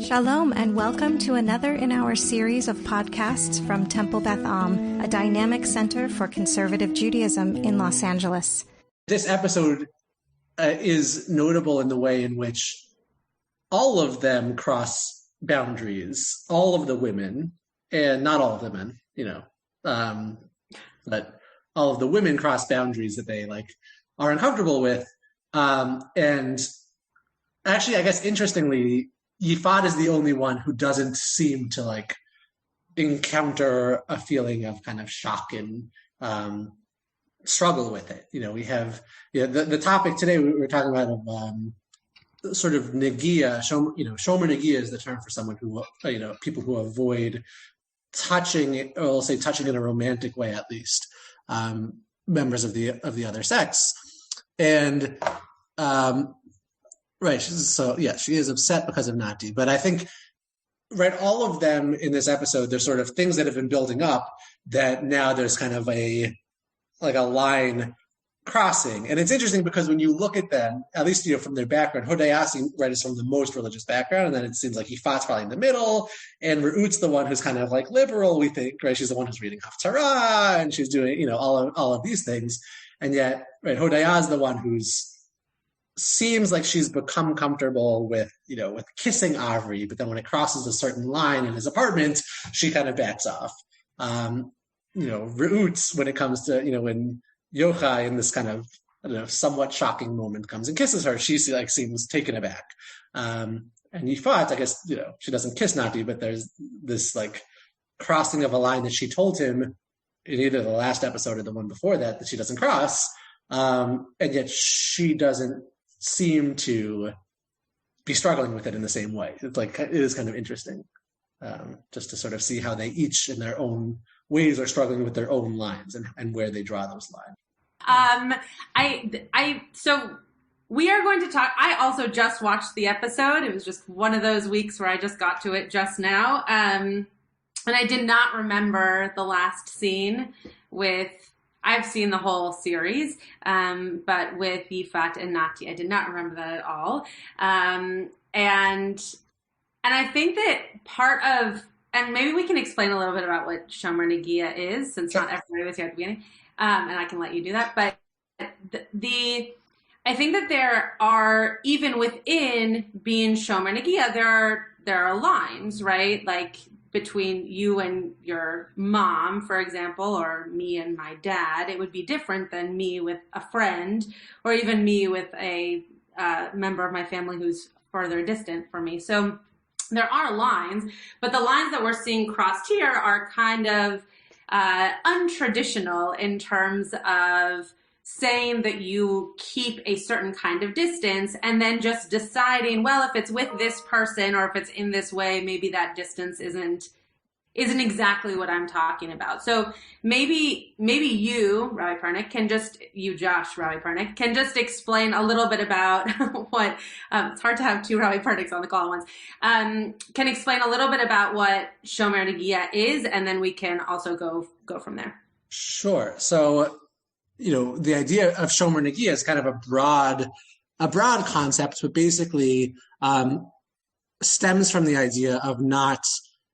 Shalom and welcome to another in our series of podcasts from Temple Beth Am, a dynamic center for conservative Judaism in Los Angeles. This episode is notable in the way in which all of them cross boundaries, all of the women, and not all of the men, but all of the women cross boundaries that they are uncomfortable with. And actually, I guess interestingly, Yifat is the only one who doesn't seem to encounter a feeling of kind of shock and struggle with it. We have the topic today we were talking about of sort of Negiya. Shomer Negiya is the term for someone who people who avoid touching, or I'll say touching in a romantic way at least, members of the other sex, and right. So yeah, she is upset because of Nati. But I think, right, all of them in this episode, there's sort of things that have been building up that now there's kind of a line crossing. And it's interesting because when you look at them, at least, from their background, Hodayasi, right, is from the most religious background. And then it seems like Yifat's probably in the middle. And Re'ut's the one who's kind of liberal, we think, right? She's the one who's reading Haftarah and she's doing, all of these things. And yet, right, Hodayah is the one who's seems like she's become comfortable with kissing Avri, but then when it crosses a certain line in his apartment, she kind of backs off. Re'ut's, when it comes to, when Yochai in this kind of, somewhat shocking moment comes and kisses her, she seems taken aback. And Yifat, I guess, she doesn't kiss Nati, but there's this crossing of a line that she told him in either the last episode or the one before that she doesn't cross. And yet she doesn't seem to be struggling with it in the same way. It's it is kind of interesting just to sort of see how they each in their own ways are struggling with their own lines and where they draw those lines. So we are going to talk. I also just watched the episode. It was just one of those weeks where I just got to it just now. And I did not remember the last scene with, I've seen the whole series, but with Yifat and Nati, I did not remember that at all. And I think that part of, and maybe we can explain a little bit about what Shomer Negiya is, since not everybody was here at the beginning, and I can let you do that. But I think that there are, even within being Shomer Negiya, there are lines, right? Between you and your mom, for example, or me and my dad, it would be different than me with a friend, or even me with a member of my family who's further distant from me. So there are lines, but the lines that we're seeing crossed here are kind of untraditional in terms of saying that you keep a certain kind of distance and then just deciding, well, if it's with this person or if it's in this way, maybe that distance isn't exactly what I'm talking about. So maybe you, Rabbi Pernick, Josh, Rabbi Pernick, can just explain a little bit about what, it's hard to have two Rabbi Pernicks on the call at once, can explain a little bit about what Shomer Negiya is, and then we can also go from there. Sure. So, the idea of Shomer Negiya is kind of a broad concept, but basically stems from the idea of not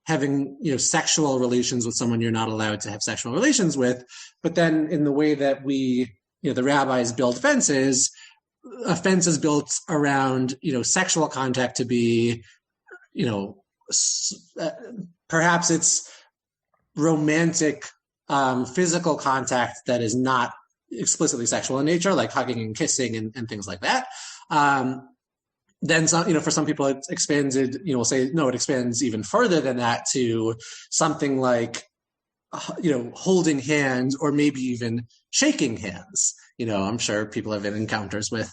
having, sexual relations with someone you're not allowed to have sexual relations with. But then in the way that we, the rabbis build fences, a fence is built around, sexual contact to be, perhaps it's romantic, physical contact that is not explicitly sexual in nature, like hugging and kissing and things like that. Then some, for some people it's expanded, we'll say, no, it expands even further than that to something like, holding hands or maybe even shaking hands. I'm sure people have had encounters with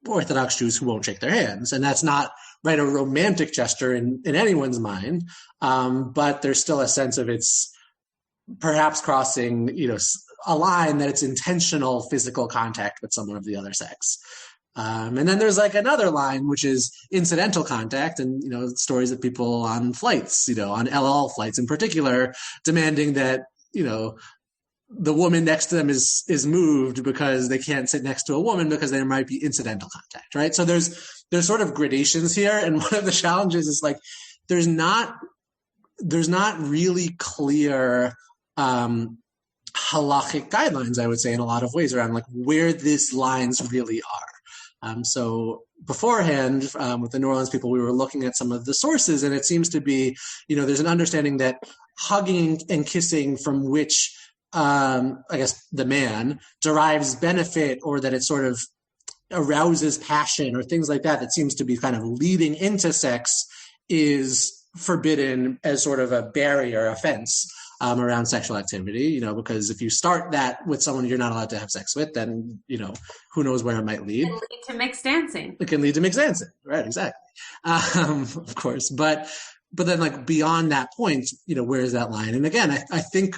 Orthodox Jews who won't shake their hands. And that's not, right, a romantic gesture in anyone's mind. But there's still a sense of it's perhaps crossing, a line that it's intentional physical contact with someone of the other sex. And then there's another line, which is incidental contact, and, stories of people on flights, on El Al flights in particular, demanding that, the woman next to them is moved because they can't sit next to a woman because there might be incidental contact, right? So there's sort of gradations here, and one of the challenges is like there's not really clear halachic guidelines, I would say, in a lot of ways around like where these lines really are. So beforehand, with the New Orleans people, we were looking at some of the sources, and it seems to be, there's an understanding that hugging and kissing from which I guess the man derives benefit, or that it sort of arouses passion or things like that seems to be kind of leading into sex, is forbidden as sort of a barrier offense around sexual activity, because if you start that with someone you're not allowed to have sex with, then, who knows where it might lead. It can lead to mixed dancing. It can lead to mixed dancing, right? Exactly. Of course. But then like beyond that point, where is that line? And again, I think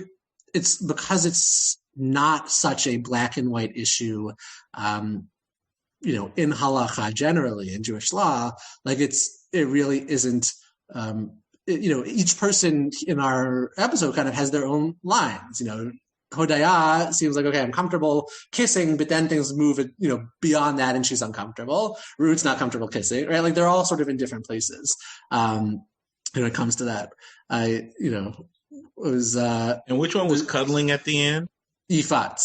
it's because it's not such a black and white issue, in halacha generally, in Jewish law, like it really isn't, each person in our episode kind of has their own lines, Hodaya seems like, okay, I'm comfortable kissing, but then things move, beyond that and she's uncomfortable. Ruth's not comfortable kissing, right? Like they're all sort of in different places. When it comes to that, was and which one was cuddling at the end? Yifat.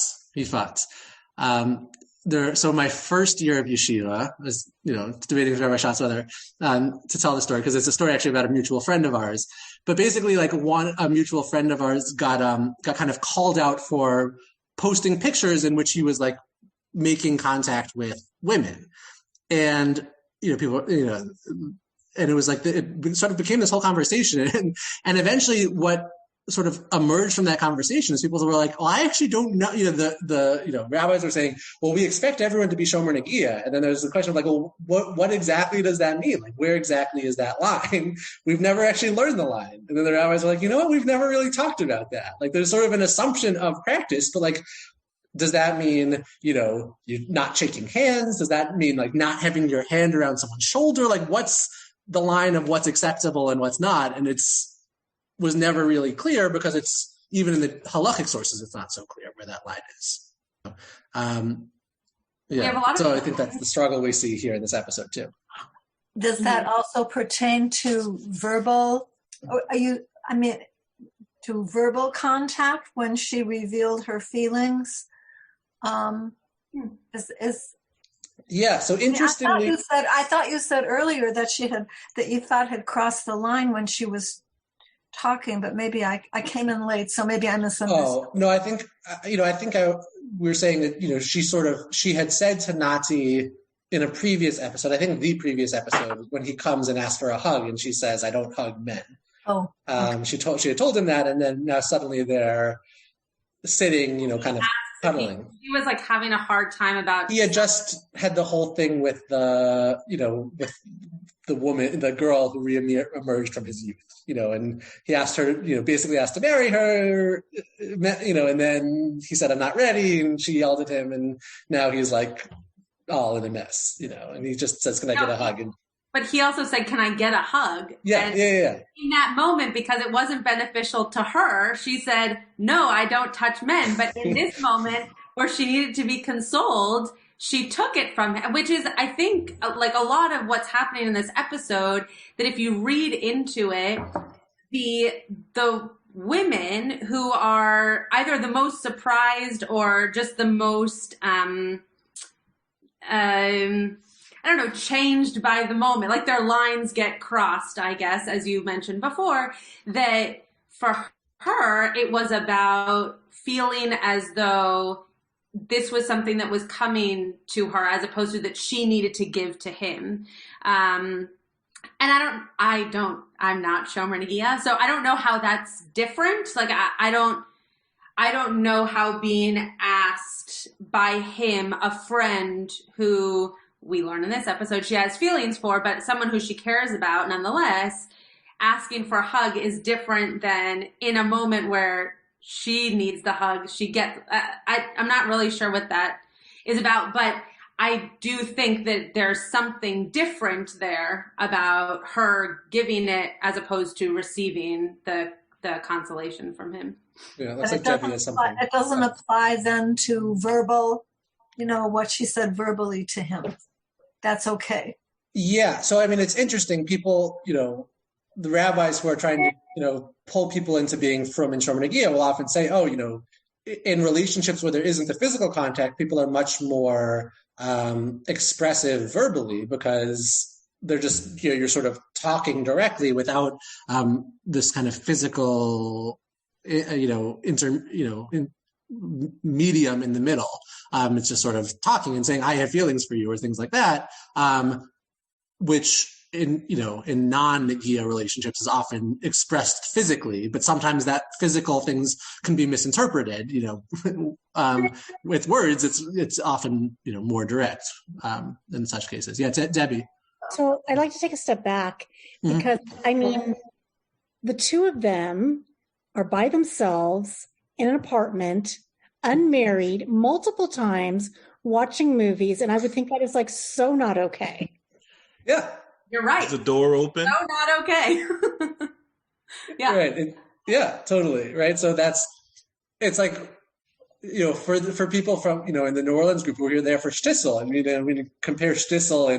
So my first year of yeshiva was, debating with Rabbi Schatz whether to tell the story, because it's a story actually about a mutual friend of ours. But basically, like a mutual friend of ours got kind of called out for posting pictures in which he was like making contact with women, and people, and it was like it sort of became this whole conversation, and eventually what sort of emerged from that conversation is people were like, well, I actually don't know, the rabbis were saying, well, we expect everyone to be Shomer Negiya. And then there's the question of like, well, what exactly does that mean? Like, where exactly is that line? We've never actually learned the line. And then the rabbis are like, we've never really talked about that. Like, there's sort of an assumption of practice, but like, does that mean, you're not shaking hands? Does that mean like not having your hand around someone's shoulder? Like, what's the line of what's acceptable and what's not? And was never really clear, because it's even in the halachic sources, it's not so clear where that line is. So I think that's the struggle we see here in this episode too. Does that also pertain to verbal? To verbal contact when she revealed her feelings? Yeah. So interestingly, I thought you said earlier that you thought had crossed the line when she was talking, but maybe I came in late, so maybe I misunderstood. Oh, no, I think, we were saying that, she had said to Nati in a previous episode, I think the previous episode, when he comes and asks for a hug and she says, I don't hug men. Oh. Okay. She had told him that, and then now suddenly they're sitting, kind of cuddling. He was like having a hard time about. He had just had the whole thing with with the woman, the girl who re-emerged from his youth, and he asked her, basically asked to marry her, and then he said, I'm not ready. And she yelled at him. And now he's like all in a mess, and he just says, can I get a hug? But he also said, can I get a hug? Yeah. In that moment, because it wasn't beneficial to her, she said, no, I don't touch men. But in this moment where she needed to be consoled, she took it from him, which is, I think, like a lot of what's happening in this episode, that if you read into it, the women who are either the most surprised or just the most, changed by the moment, like their lines get crossed, I guess, as you mentioned before, that for her, it was about feeling as though this was something that was coming to her as opposed to that she needed to give to him. And I'm not Shomer Negiya, so I don't know how that's different. Like, I don't know how being asked by him, a friend who we learn in this episode she has feelings for, but someone who she cares about nonetheless, asking for a hug is different than in a moment where she needs the hug. She gets, I'm not really sure what that is about, but I do think that there's something different there about her giving it as opposed to receiving the consolation from him. Yeah, looks But like Debbie has something. it doesn't apply then to verbal, what she said verbally to him. That's okay. Yeah. So, I mean, it's interesting. People, the rabbis who are trying to, pull people into being frum and Shomer Negiya will often say, oh, in relationships where there isn't the physical contact, people are much more expressive verbally because they're just, you're sort of talking directly without this kind of physical, medium in the middle. It's just sort of talking and saying, I have feelings for you or things like that, which in non-Negiya relationships is often expressed physically, but sometimes that physical things can be misinterpreted, with words, it's often, more direct in such cases. Yeah, Debbie. So I'd like to take a step back because, I mean, the two of them are by themselves in an apartment, unmarried, multiple times, watching movies, and I would think that is like so not okay. Yeah. You're right. Is the door open? So not okay. Yeah. Right. Yeah, totally. Right. So it's like, for people from, in the New Orleans group who are there for shtisel, I mean, compare shtisel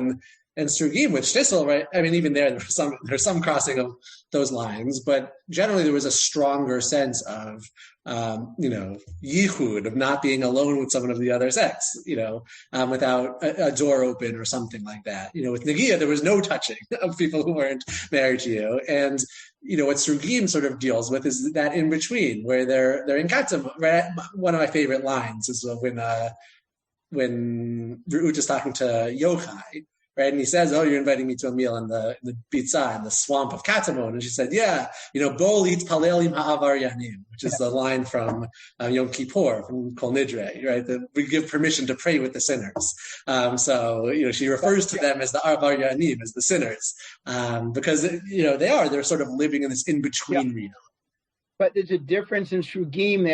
and Srugim with shtisel, right? I mean, even there's some crossing of those lines, but generally there was a stronger sense of, yichud, of not being alone with someone of the other sex, without a door open or something like that. With Negiya, there was no touching of people who weren't married to you. And, what Srugim sort of deals with is that in between where they're in Katzim. Right? One of my favorite lines is when Ruth is talking to Yochai, right? And he says, oh, you're inviting me to a meal in the Bitzah, in the swamp of Katamon. And she said, yeah, Bo litpalel im ha'avaryanim, which is the line from Yom Kippur, from Kol Nidre, right? That we give permission to pray with the sinners. So, she refers to them as the avaryanim, as the sinners, because, they're sort of living in this in-between reality. But there's a difference in Srugim.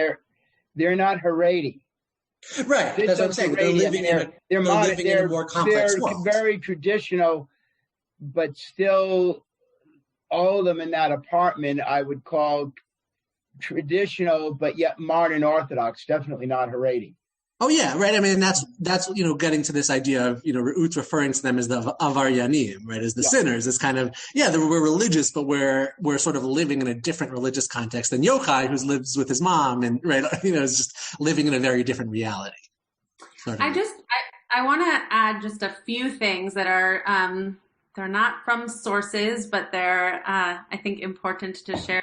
They're not Haredi. Right, that's what I'm saying. They're living in a more complex world. They're very traditional, but still, all of them in that apartment I would call traditional, but yet modern Orthodox. Definitely not Haredi. Oh yeah, right. I mean, that's getting to this idea of Re'ut referring to them as the avaryanim, right, as the sinners. It's kind of we're religious, but we're sort of living in a different religious context than Yochai, who lives with his mom, and is just living in a very different reality. I want to add just a few things that are they're not from sources, but they're I think important to share.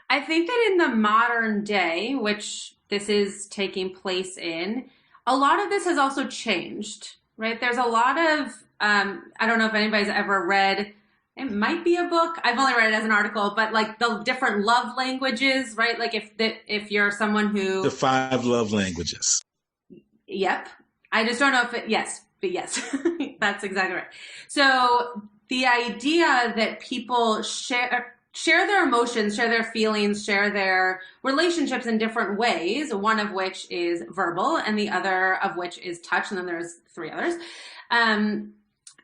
I think that in the modern day, which this is taking place in, a lot of this has also changed, right? There's a lot of, I don't know if anybody's ever read, it might be a book. I've only read it as an article, but like the different love languages, right? Like if you're someone who... The 5 love languages. Yep. I just don't know if yes, that's exactly right. So the idea that people share their emotions, share their feelings, share their relationships in different ways, one of which is verbal and the other of which is touch, and then there's 3 others.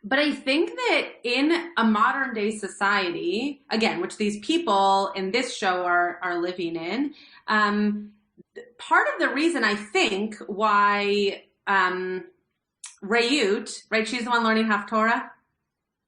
But I think that in a modern day society, again, which these people in this show are living in, part of the reason I think why Reut, right, she's the one learning Haftorah.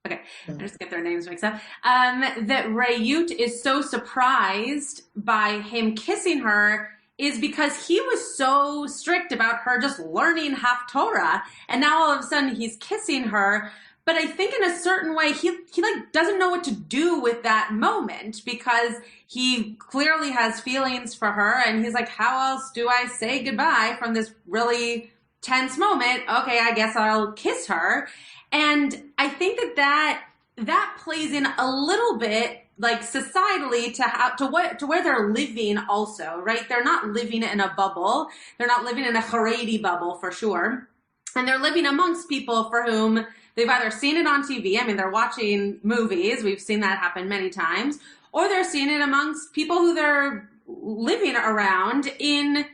Okay, I just get their names mixed up. That Reut is so surprised by him kissing her is because he was so strict about her just learning Haftorah, and now all of a sudden he's kissing her. But I think in a certain way, he like doesn't know what to do with that moment because he clearly has feelings for her, and he's like, how else do I say goodbye from this really tense moment? Okay, I guess I'll kiss her. And I think that plays in a little bit, like societally, to where they're living also, right? They're not living in a bubble. They're not living in a Haredi bubble for sure. And they're living amongst people for whom they've either seen it on TV. I mean, they're watching movies. We've seen that happen many times. Or they're seeing it amongst people who they're living around in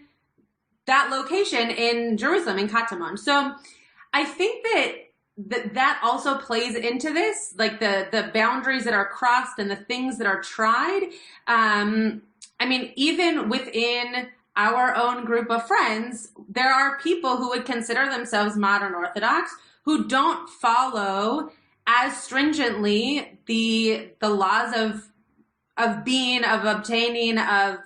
that location in Jerusalem, in Katamon. So I think that also plays into this, like the boundaries that are crossed and the things that are tried. I mean, even within our own group of friends, there are people who would consider themselves modern Orthodox who don't follow as stringently the laws of obtaining, of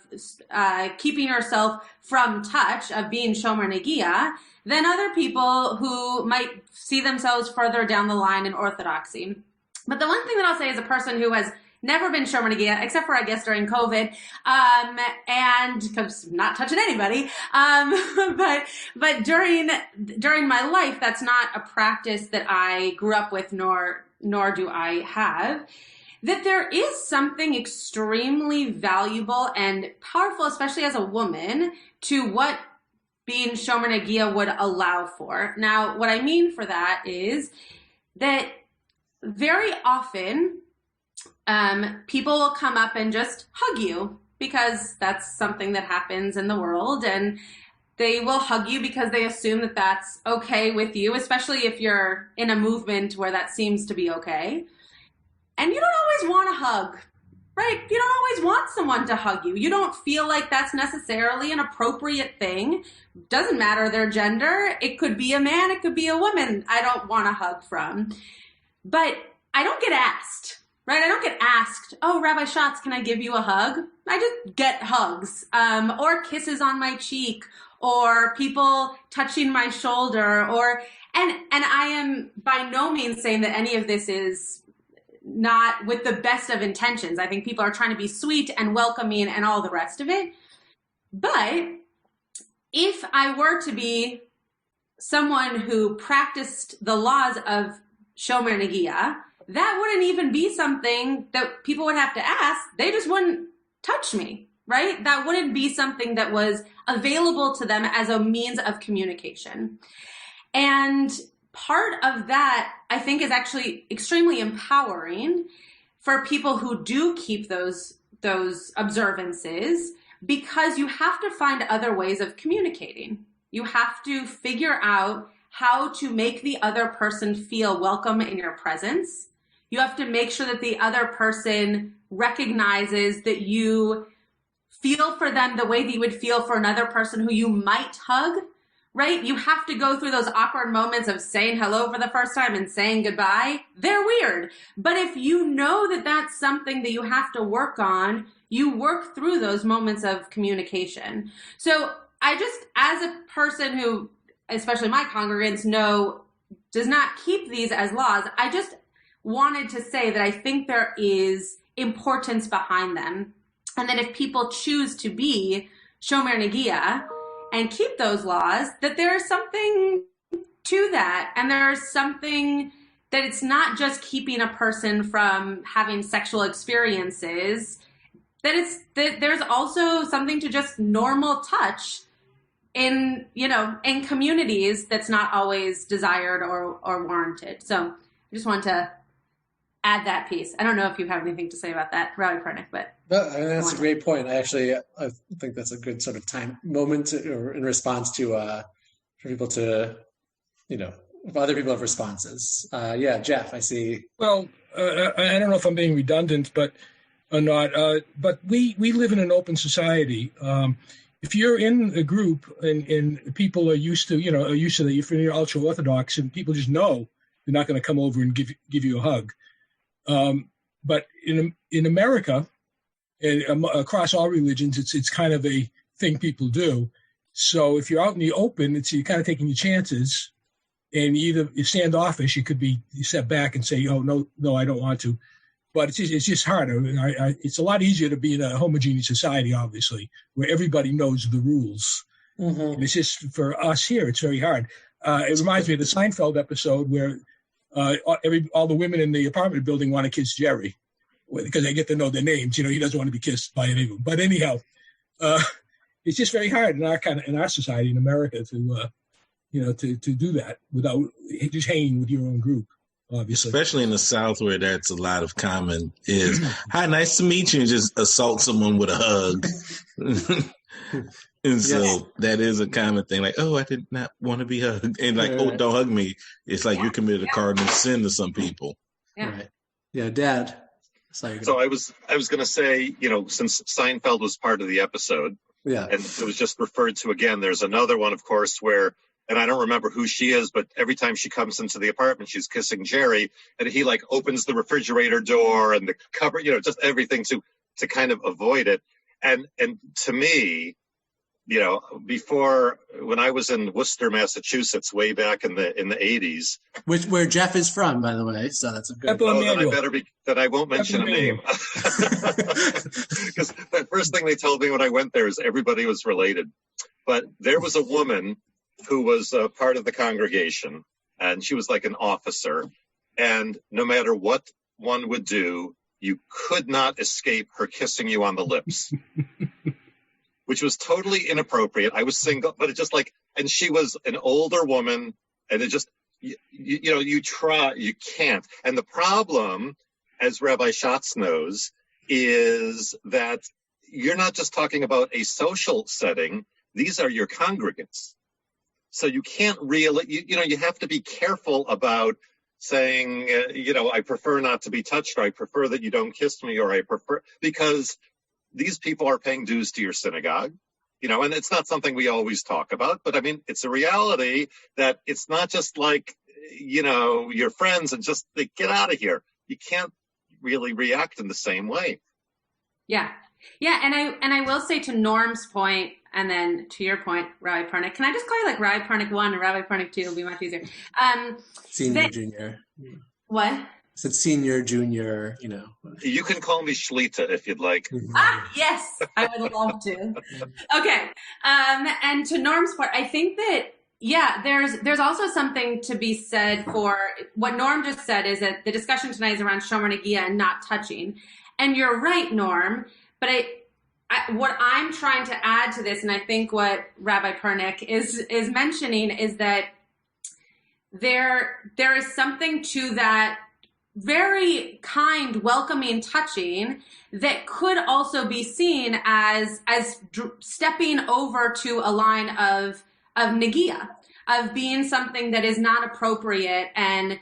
keeping yourself from touch, of being Shomer Negiya, than other people who might see themselves further down the line in Orthodoxy. But the one thing that I'll say as a person who has never been Shomer Negiya, except for, I guess, during COVID, and because not touching anybody, but during my life, that's not a practice that I grew up with, nor do I have, that there is something extremely valuable and powerful, especially as a woman, to what being Shomer Negiya would allow for. Now, what I mean for that is that very often, people will come up and just hug you because that's something that happens in the world, and they will hug you because they assume that that's okay with you, especially if you're in a movement where that seems to be okay. And you don't always want a hug, right? You don't always want someone to hug you. You don't feel like that's necessarily an appropriate thing. Doesn't matter their gender. It could be a man, it could be a woman I don't want a hug from. But I don't get asked. Right? I don't get asked, oh, Rabbi Schatz, can I give you a hug? I just get hugs, or kisses on my cheek, or people touching my shoulder, and I am by no means saying that any of this is not with the best of intentions. I think people are trying to be sweet and welcoming and all the rest of it. But if I were to be someone who practiced the laws of Shomer Negiya, that wouldn't even be something that people would have to ask. They just wouldn't touch me, right? That wouldn't be something that was available to them as a means of communication. And part of that, I think, is actually extremely empowering for people who do keep those observances, because you have to find other ways of communicating. You have to figure out how to make the other person feel welcome in your presence. You have to make sure that the other person recognizes that you feel for them the way that you would feel for another person who you might hug, right? You have to go through those awkward moments of saying hello for the first time and saying goodbye. They're weird. But if you know that that's something that you have to work on, you work through those moments of communication. So I just, as a person who, especially my congregants, does not keep these as laws, I just wanted to say that I think there is importance behind them, and that if people choose to be Shomer Negiya and keep those laws, that there is something to that, and there's something that it's not just keeping a person from having sexual experiences, that there's also something to just normal touch in communities that's not always desired or warranted. So I just want to add that piece. I don't know if you have anything to say about that, Rabbi Pernick, but that's a great point. I think that's a good sort of time moment or in response to for people to, if other people have responses. Jeff, I see. Well, I don't know if I'm being redundant, but or not. But we live in an open society. If you're in a group and people are used to that, if you're ultra Orthodox and people just know they're not going to come over and give you a hug. But in America, and across all religions, it's kind of a thing people do. So if you're out in the open, you're kind of taking your chances, and either you're standoffish, you step back and say, "Oh no, I don't want to." But it's just harder. It's a lot easier to be in a homogeneous society, obviously, where everybody knows the rules. Mm-hmm. And it's just for us here, it's very hard. It reminds me of the Seinfeld episode where all the women in the apartment building want to kiss Jerry because they get to know their names. He doesn't want to be kissed by any of them. But anyhow, it's just very hard in our society in America to do that without just hanging with your own group. Obviously, especially in the South where that's a lot of common is, hi, nice to meet you, and just assault someone with a hug. And so that is a common thing. Like, oh, I did not want to be hugged. And like, oh, don't hug me. It's like you committed a cardinal sin to some people. Yeah. Right. Yeah, Dad. So I was going to say, since Seinfeld was part of the episode, and it was just referred to again, there's another one, of course, where, and I don't remember who she is, but every time she comes into the apartment, she's kissing Jerry, and he like opens the refrigerator door and the cupboard, just everything to kind of avoid it. And to me, before, when I was in Worcester, Massachusetts, way back in the 80s, where Jeff is from, by the way, so that's a good. Then I won't mention a name, because the first thing they told me when I went there is everybody was related. But there was a woman who was part of the congregation, and she was like an officer, and no matter what one would do, you could not escape her kissing you on the lips. Which was totally inappropriate. I was single, but it just and she was an older woman, and it just, you try, you can't. And the problem, as Rabbi Schatz knows, is that you're not just talking about a social setting. These are your congregants. So you can't really, you have to be careful about saying, I prefer not to be touched, or I prefer that you don't kiss me, or I prefer, because these people are paying dues to your synagogue, and it's not something we always talk about, but I mean, it's a reality that it's not just like, your friends and just they get out of here. You can't really react in the same way. Yeah. Yeah. And I will say, to Norm's point, and then to your point, Rabbi Pernick, can I just call you like Rabbi Pernick 1 and Rabbi Pernick 2? It'll be much easier. Senior, junior. What? Said senior, junior, You can call me Shlita if you'd like. Yes, I would love to. Okay. And to Norm's part, I think that, there's also something to be said for what Norm just said, is that the discussion tonight is around Shomer Negiya and not touching. And you're right, Norm, but what I'm trying to add to this, and I think what Rabbi Pernick is mentioning, is that there is something to that very kind, welcoming touching that could also be seen as stepping over to a line of Negiya, of being something that is not appropriate and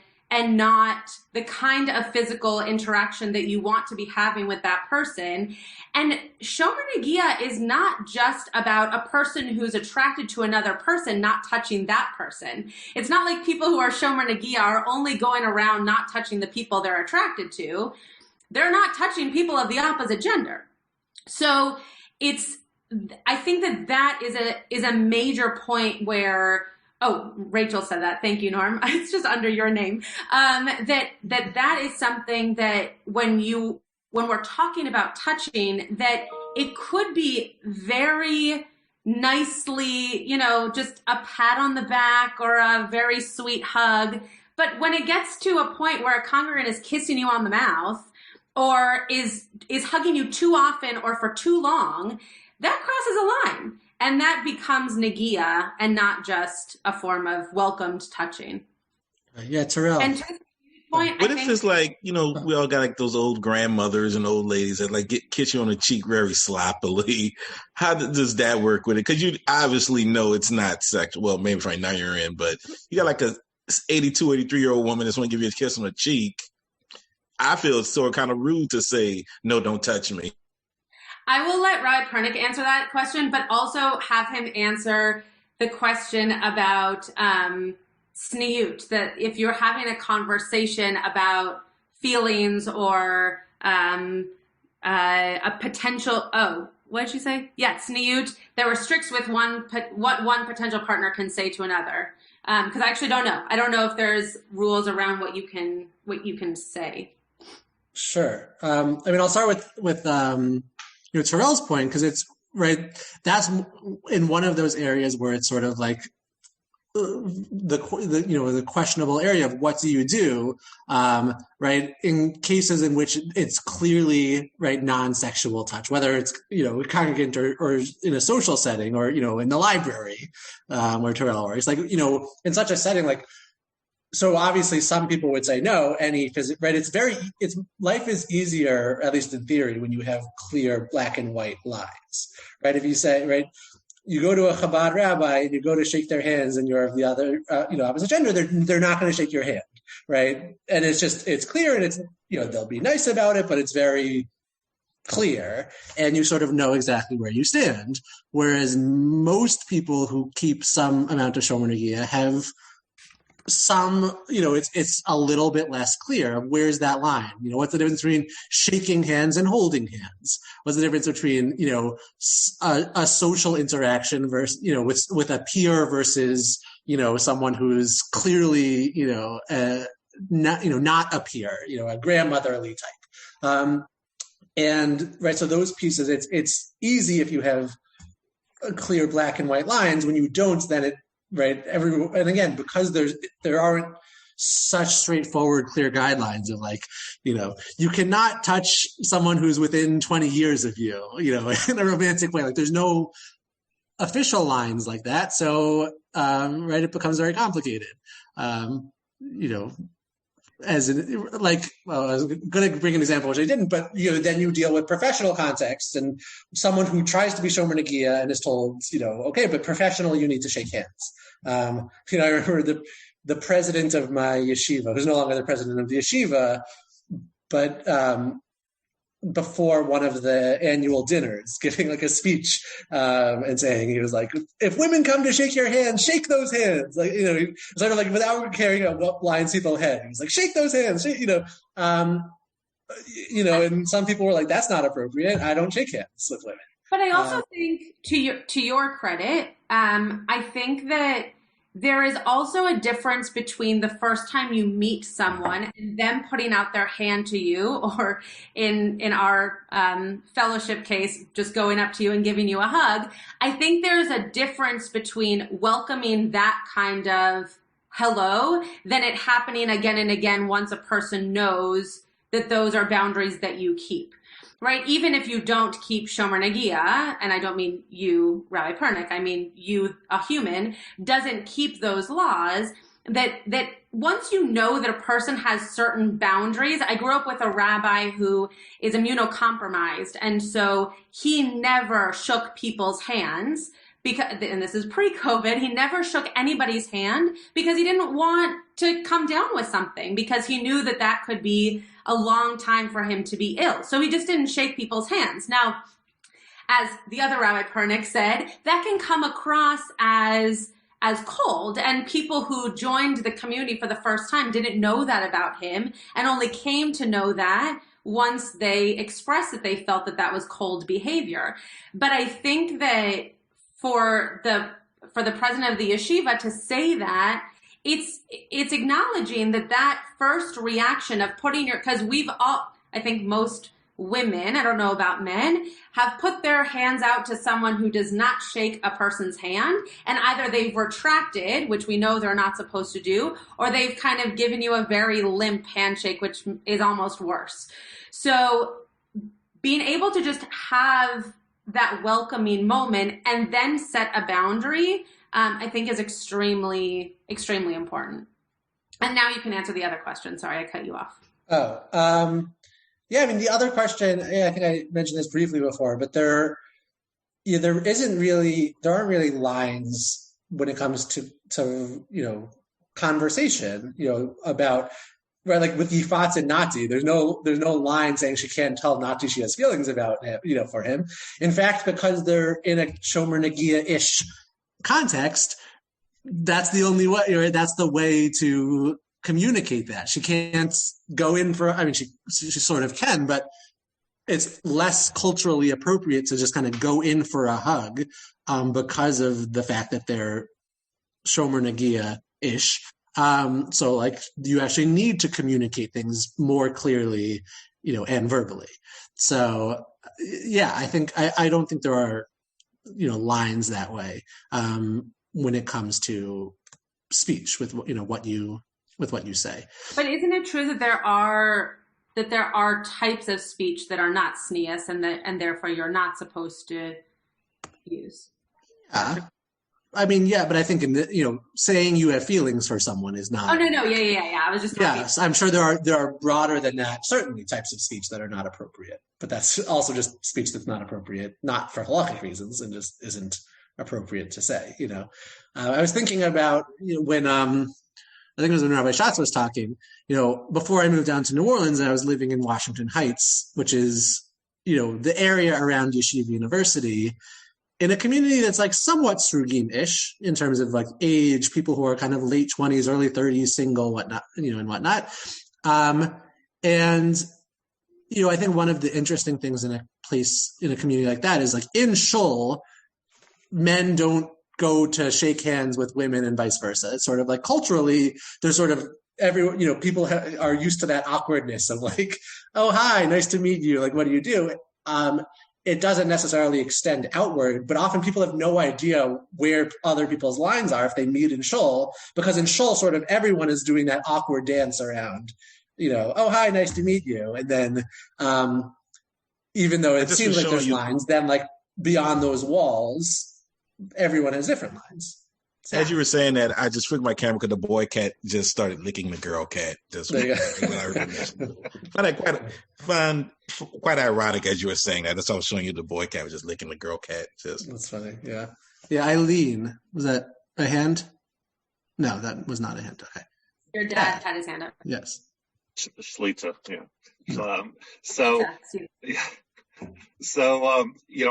not the kind of physical interaction that you want to be having with that person. And Shomer Negiya is not just about a person who's attracted to another person not touching that person. It's not like people who are Shomer Negiya are only going around not touching the people they're attracted to. They're not touching people of the opposite gender. So I think that is a major point where, oh, Rachel said that. Thank you, Norm. It's just under your name. That is something that when we're talking about touching, that it could be very nicely, just a pat on the back or a very sweet hug. But when it gets to a point where a congregant is kissing you on the mouth, or is hugging you too often or for too long, that crosses a line. And that becomes Negiya and not just a form of welcomed touching. Yeah, Terrell. And to point, what if it's like, we all got like those old grandmothers and old ladies that like kiss you on the cheek very sloppily. How does that work with it? Because you obviously know it's not sexual. Well, maybe right now you're in, but you got like a 82, 83-year-old woman that's want to give you a kiss on the cheek. I feel it's sort of kind of rude to say, no, don't touch me. I will let Rabbi Pernick answer that question, but also have him answer the question about sniut, that if you're having a conversation about feelings or a potential, what did you say? Yeah, sniut, that restricts with what one potential partner can say to another. Because I actually don't know. I don't know if there's rules around what you can say. Sure. I'll start with Terrell's point, because it's right. That's in one of those areas where it's sort of like the questionable area of what do you do, right? In cases in which it's clearly right non-sexual touch, whether it's congregant or in a social setting or in the library, where Terrell works, like in such a setting like. So obviously, some people would say no. It's life is easier, at least in theory, when you have clear black and white lines, right? If you say, right, you go to a Chabad rabbi and you go to shake their hands, and you're of the other, opposite gender, they're not going to shake your hand, right? And it's clear, and it's, they'll be nice about it, but it's very clear, and you sort of know exactly where you stand. Whereas most people who keep some amount of Shomer Negiya have some, it's a little bit less clear. Where's that line? What's the difference between shaking hands and holding hands? What's the difference between, a social interaction versus, with a peer versus, someone who's clearly, not a peer, a grandmotherly type. And right, so those pieces, it's easy if you have clear black and white lines. When you don't, then it, right, and again, because there aren't such straightforward, clear guidelines of like, you cannot touch someone who's within 20 years of you, in a romantic way. Like there's no official lines like that. So, right, it becomes very complicated. I was going to bring an example, which I didn't, but then you deal with professional context and someone who tries to be Shomer Negiya and is told, okay, but professional, you need to shake hands. I remember the president of my yeshiva, who's no longer the president of the yeshiva, but before one of the annual dinners, giving like a speech and saying, he was like, if women come to shake your hand, shake those hands. Like, sort of like without caring about what lines people had. He was like, shake those hands, and some people were like, that's not appropriate. I don't shake hands with women. But I also think, to your credit, I think that there is also a difference between the first time you meet someone and them putting out their hand to you, or in our fellowship case, just going up to you and giving you a hug. I think there's a difference between welcoming that kind of hello than it happening again and again once a person knows that those are boundaries that you keep. Right? Even if you don't keep Shomer Negiya, and I don't mean you, Rabbi Pernick, I mean you, a human, doesn't keep those laws, that once you know that a person has certain boundaries. I grew up with a rabbi who is immunocompromised, and so he never shook people's hands. Because, and this is pre-COVID, he never shook anybody's hand because he didn't want to come down with something, because he knew that could be a long time for him to be ill. So he just didn't shake people's hands. Now, as the other Rabbi Pernick said, that can come across as cold, and people who joined the community for the first time didn't know that about him and only came to know that once they expressed that they felt that was cold behavior. But I think that for the president of the yeshiva to say that, it's acknowledging that first reaction of putting because we've all, I think most women, I don't know about men, have put their hands out to someone who does not shake a person's hand, and either they've retracted, which we know they're not supposed to do, or they've kind of given you a very limp handshake, which is almost worse. So being able to just have that welcoming moment and then set a boundary, I think is extremely, extremely important. And now you can answer the other question. Sorry, I cut you off. Yeah, I mean, the other question, I think I mentioned this briefly before, but there aren't really lines when it comes to conversation, about, right, like with Yifatz and Nati, there's no line saying she can't tell Nati she has feelings about him, for him. In fact, because they're in a Shomer Negiya-ish context, that's the only way, right? That's the way to communicate that. She can't go in for, I mean, she sort of can, but it's less culturally appropriate to just kind of go in for a hug because of the fact that they're Shomer Negiya-ish. So like you actually need to communicate things more clearly, and verbally. So yeah, I don't think there are, lines that way when it comes to speech with, what you say. But isn't it true that there are types of speech that are not sneas and therefore you're not supposed to use? Yeah. I mean, yeah, but I think saying you have feelings for someone is not. Oh no, yeah. I was just. Yes, I'm sure there are broader than that, certainly types of speech that are not appropriate, but that's also just speech that's not appropriate, not for halakhic reasons, and just isn't appropriate to say. I was thinking about when I think it was when Rabbi Schatz was talking, before I moved down to New Orleans, I was living in Washington Heights, which is, the area around Yeshiva University, in a community that's like somewhat Srugim-ish in terms of like age, people who are kind of late 20s, early 30s, single, whatnot, and whatnot. And I think one of the interesting things in a community like that is like in Shul, men don't go to shake hands with women and vice versa. It's sort of like culturally, there's sort of people are used to that awkwardness of like, oh, hi, nice to meet you. Like, what do you do? It doesn't necessarily extend outward, but often people have no idea where other people's lines are if they meet in Shul, because in Shul, sort of everyone is doing that awkward dance around, oh, hi, nice to meet you. And then even though it seems like there's lines, then like beyond those walls, everyone has different lines. So, as you were saying that, I just flicked my camera because the boy cat just started licking the girl cat. Just when I heard it. Quite ironic as you were saying that. That's why I was showing you the boy cat was just licking the girl cat. That's funny. Yeah. Yeah. Eileen, was that a hand? No, that was not a hand. Okay. Your dad had his hand up. Yes. Shlita. Yeah.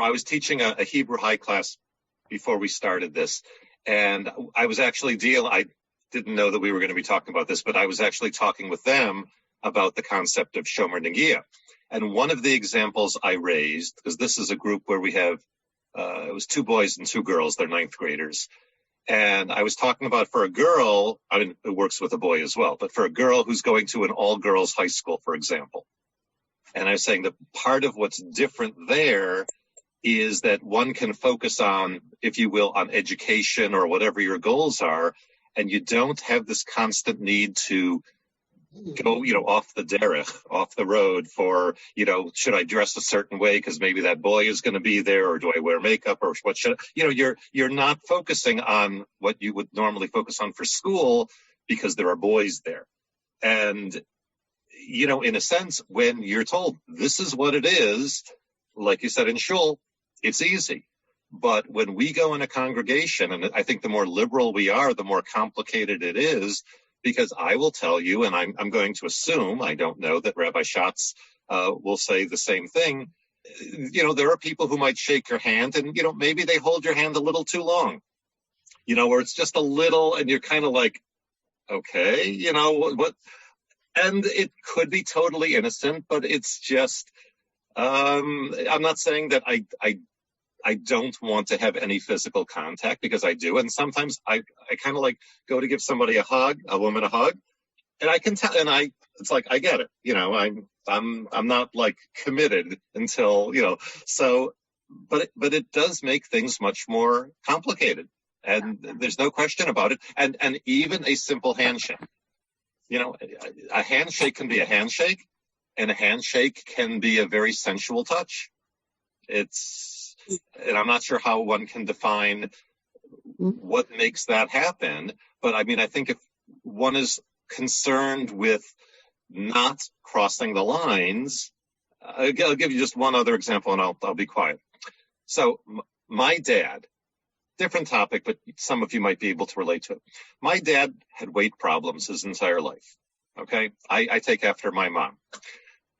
I was teaching a Hebrew high class before we started this. And I was actually I didn't know that we were going to be talking about this, but I was actually talking with them about the concept of Shomer Negiya. And one of the examples I raised, because this is a group where we have, it was 2 boys and 2 girls, they're 9th graders. And I was talking about for a girl, it works with a boy as well, but for a girl who's going to an all-girls high school, for example. And I was saying that part of what's different there is that one can focus on, if you will, on education or whatever your goals are, and you don't have this constant need to go, off the derech, off the road for, should I dress a certain way because maybe that boy is going to be there, or do I wear makeup, or what should you're not focusing on what you would normally focus on for school because there are boys there. And, in a sense, when you're told this is what it is, like you said in Shul, it's easy. But when we go in a congregation, and I think the more liberal we are, the more complicated it is, because I will tell you, and I'm going to assume, I don't know, that Rabbi Schatz will say the same thing. There are people who might shake your hand and, maybe they hold your hand a little too long, where it's just a little, and you're kind of like, okay, what? And it could be totally innocent, but it's just, I'm not saying that I don't want to have any physical contact, because I do. And sometimes I kind of like go to give somebody a woman a hug, and I can tell, and it's like, I get it. I'm not like committed until, so, but it does make things much more complicated, and there's no question about it. And even a simple handshake, a handshake can be a handshake, and a handshake can be a very sensual touch. And I'm not sure how one can define what makes that happen. But I think if one is concerned with not crossing the lines, I'll give you just one other example, and I'll be quiet. So my dad, different topic, but some of you might be able to relate to it. My dad had weight problems his entire life. Okay. I take after my mom.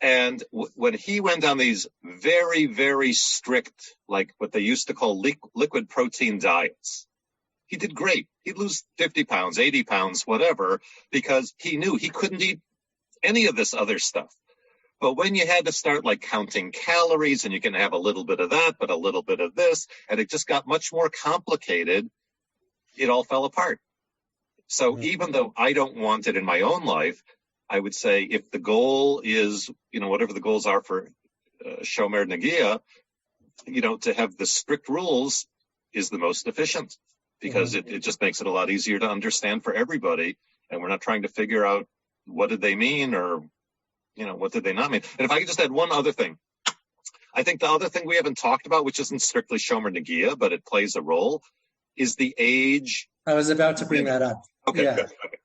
And when he went on these very, very strict, like what they used to call liquid protein diets, he did great. He'd lose 50 pounds, 80 pounds, whatever, because he knew he couldn't eat any of this other stuff. But when you had to start like counting calories, and you can have a little bit of that, but a little bit of this, and it just got much more complicated, it all fell apart. So even though I don't want it in my own life, I would say if the goal is, whatever the goals are for Shomer Negiya, to have the strict rules is the most efficient, because it just makes it a lot easier to understand for everybody. And we're not trying to figure out what did they mean, or, what did they not mean. And if I could just add one other thing, I think the other thing we haven't talked about, which isn't strictly Shomer Negiya, but it plays a role, is the age. I was about to bring that up. Okay, yeah. Good. Okay.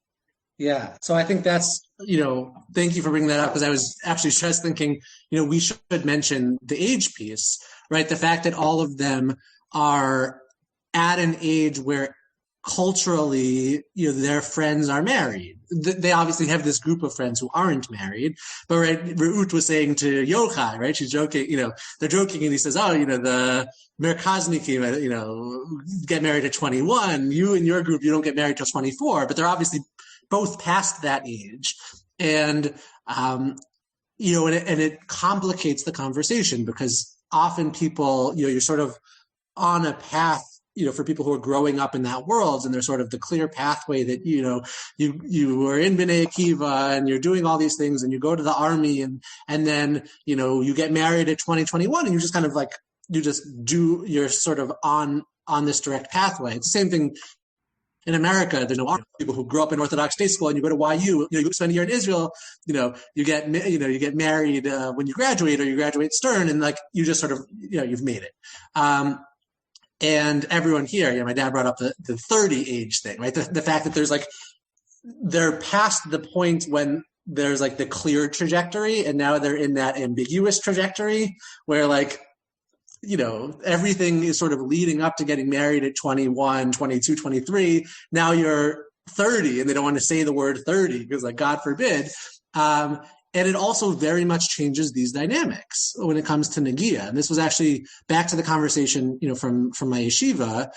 Yeah. So I think that's, thank you for bringing that up, because I was actually just thinking, we should mention the age piece, right? The fact that all of them are at an age where culturally, their friends are married. They obviously have this group of friends who aren't married, but right, Reut was saying to Yochai, right? She's joking, they're joking, and he says, the Merkaznikim, get married at 21. You and your group, you don't get married till 24, but they're obviously both past that age. And, and it complicates the conversation, because often people, you're sort of on a path, for people who are growing up in that world, and there's sort of the clear pathway that, you are in B'nai Akiva and you're doing all these things, and you go to the army, and then, you get married at 20, 21, and you just kind of like, you're sort of on this direct pathway. It's the same thing in America. There's no people who grow up in Orthodox state school, and you go to YU, you spend a year in Israel, you get married when you graduate, or you graduate Stern, and like, you just sort of, you've made it. And everyone here, my dad brought up the 30 age thing, right? The fact that there's like, they're past the point when there's like the clear trajectory, and now they're in that ambiguous trajectory where like, everything is sort of leading up to getting married at 21, 22, 23. Now you're 30, and they don't want to say the word 30 because, like, God forbid. And it also very much changes these dynamics when it comes to Negiya. And this was actually back to the conversation, from my yeshiva.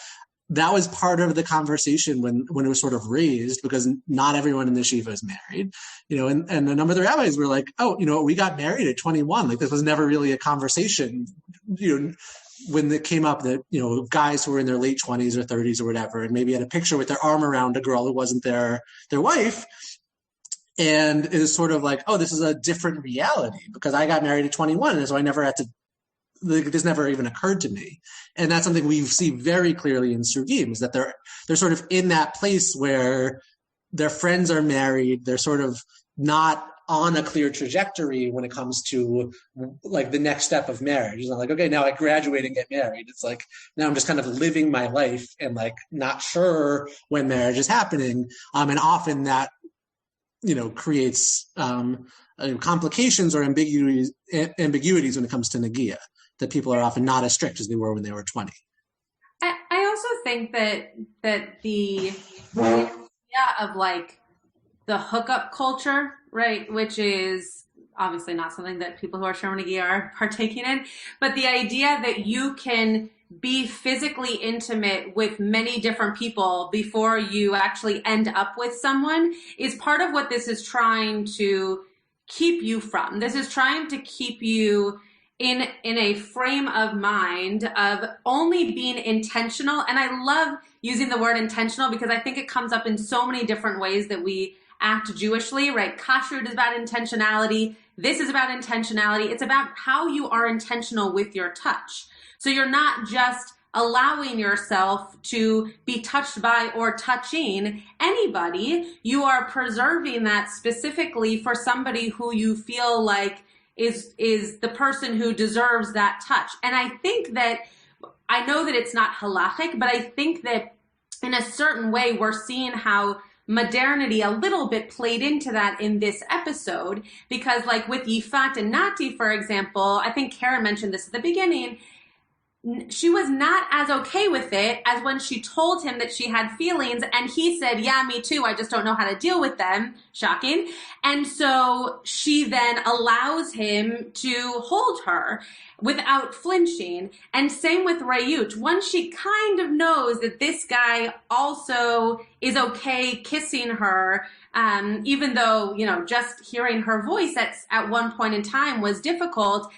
That was part of the conversation when it was sort of raised, because not everyone in the yeshiva is married, and a number of the rabbis were like, we got married at 21. Like, this was never really a conversation, when it came up that, guys who were in their late 20s or 30s or whatever, and maybe had a picture with their arm around a girl who wasn't their wife. And it is sort of like, this is a different reality, because I got married at 21, and so I never had to, this never even occurred to me. And that's something we see very clearly in Srugim, is that they're sort of in that place where their friends are married. They're sort of not on a clear trajectory when it comes to like the next step of marriage. It's not like, okay, now I graduate and get married. It's like, now I'm just kind of living my life and like not sure when marriage is happening. And often that, creates complications or ambiguities when it comes to Negiya, that people are often not as strict as they were when they were 20. I also think that the idea of like the hookup culture, right, which is obviously not something that people who are Shomer Negiya are partaking in, but the idea that you can be physically intimate with many different people before you actually end up with someone is part of what this is trying to keep you from. This is trying to keep you in a frame of mind of only being intentional. And I love using the word intentional, because I think it comes up in so many different ways that we act Jewishly, right? Kashrut is about intentionality. This is about intentionality. It's about how you are intentional with your touch. So you're not just allowing yourself to be touched by or touching anybody. You are preserving that specifically for somebody who you feel like is the person who deserves that touch. And I think that, I know that it's not halachic, but I think that in a certain way, we're seeing how modernity a little bit played into that in this episode, because like with Yifat and Nati, for example, I think Karen mentioned this at the beginning, she was not as okay with it as when she told him that she had feelings, and he said, yeah, me too, I just don't know how to deal with them. Shocking. And so she then allows him to hold her without flinching. And same with Reut. Once she kind of knows that this guy also is okay kissing her, even though, just hearing her voice at one point in time was difficult,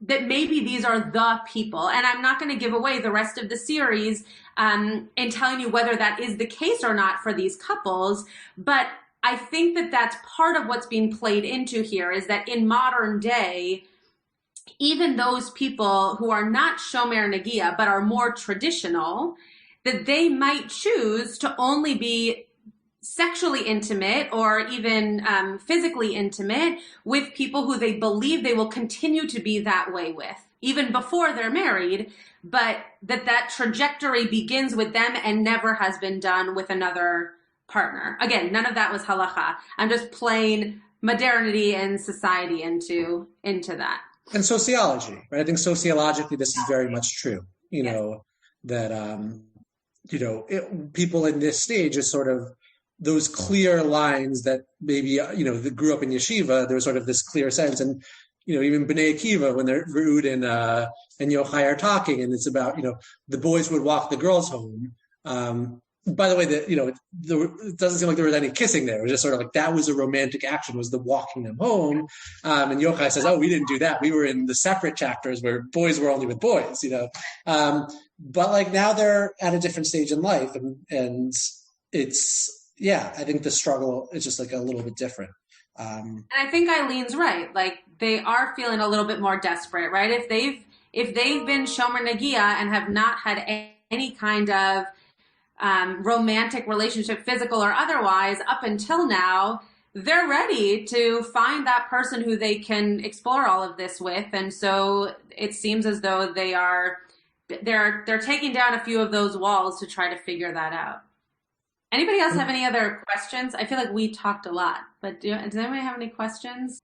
that maybe these are the people. And I'm not going to give away the rest of the series in telling you whether that is the case or not for these couples. But I think that that's part of what's being played into here, is that in modern day, even those people who are not Shomer Negiya, but are more traditional, that they might choose to only be sexually intimate or even physically intimate with people who they believe they will continue to be that way with, even before they're married, but that trajectory begins with them and never has been done with another partner. Again, none of that was halacha. I'm just playing modernity and society into that. And sociology, right? I think sociologically this is very much true, that people in this stage is sort of those clear lines that maybe, that grew up in yeshiva, there was sort of this clear sense. And, even B'nai Akiva, when they're Ruud and Yochai are talking, and it's about, the boys would walk the girls home. By the way, it doesn't seem like there was any kissing there. It was just sort of like that was a romantic action, was the walking them home. And Yochai says, "Oh, we didn't do that. We were in the separate chapters where boys were only with boys." But like now they're at a different stage in life, and it's I think the struggle is just like a little bit different. And I think Eileen's right. Like they are feeling a little bit more desperate, right? If they've been Shomer Negiya and have not had any kind of romantic relationship, physical or otherwise, up until now, they're ready to find that person who they can explore all of this with. And so it seems as though they're taking down a few of those walls to try to figure that out. Anybody else have any other questions? I feel like we talked a lot, but does anybody have any questions?